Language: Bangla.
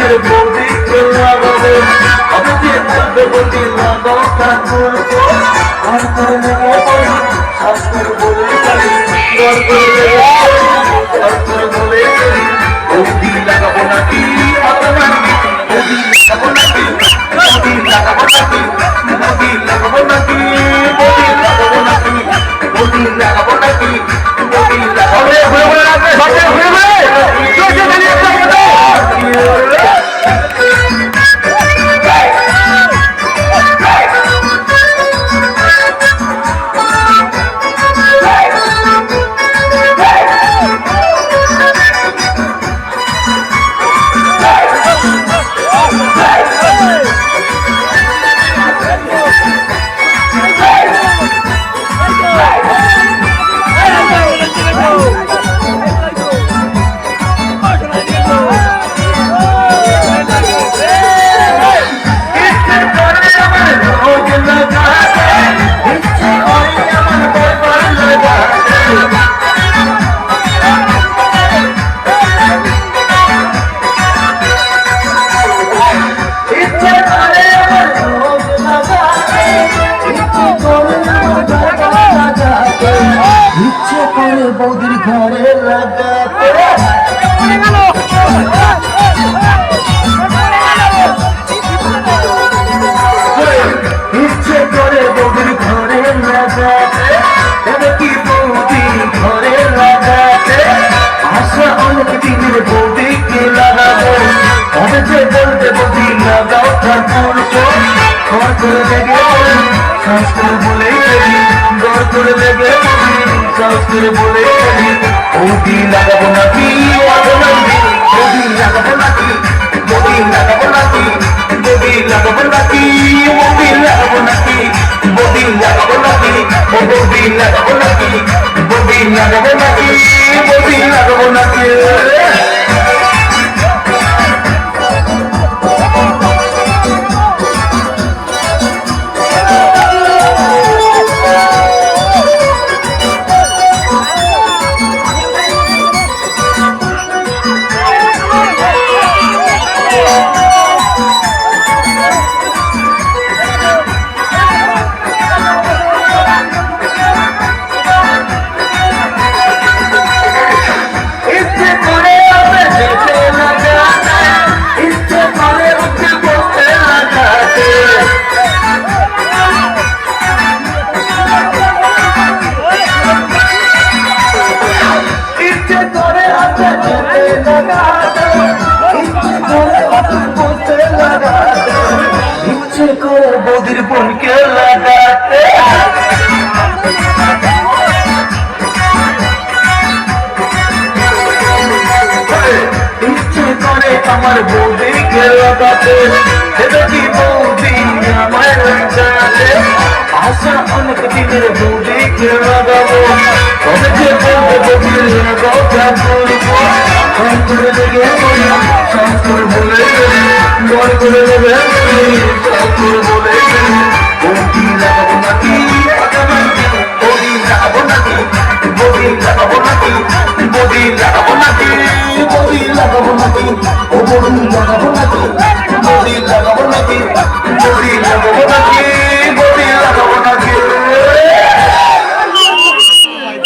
দিনের বৌদি লাগাবো আমি যে বলতে লাগাও ঠাকুর আর করে নেবো শাস্ত্র বলে বলে বৌদি লাগাবো নাকি বৌদি লাগাবো নাকি বৌদি লাগাবো নাকি বৌদি লাগাবো নাকি বৌদি লাগাবো নাকি বৌদি লাগাবো নাকি বৌদি বৌদির ঘরে লাগাতে ইচ্ছে করে বৌদির ঘরে লাগাতে তবে কি বৌদি ঘরে লাগাতে আশা অনেক দিনের বৌদিকে লাগাবো তবে যে বলতে বৌদি লাগাও ঠাকুর ঘর করে লেগে শাস্ত্র বলে ঘর করে লেগে শাস্ত্র বলে বৌদি লাগাবো নাকি বৌদি লাগাবো নাকি বৌদি লাগাবো নাকি বৌদি লাগাবো নাকি বৌদি লাগাবো নাকি বৌদি লাগাবো নাকি বৌদি লাগাবো নাকি বৌদি লাগাবো নাকি বৌদি লাগাবো নাকি ইচ্ছে করে বৌদির বোনকে লাগাতে ইচ্ছে করে আমার বৌদিকে লাগাতে দেবে কি বৌদি আমার লাগাতে আশা অনেক দিনের বৌদিকে লাগাবো তবে যে বলতে বৌদির লাগাও ঠাকুর করে লেগে শাস্ত্র বলে ঘর করে নেবে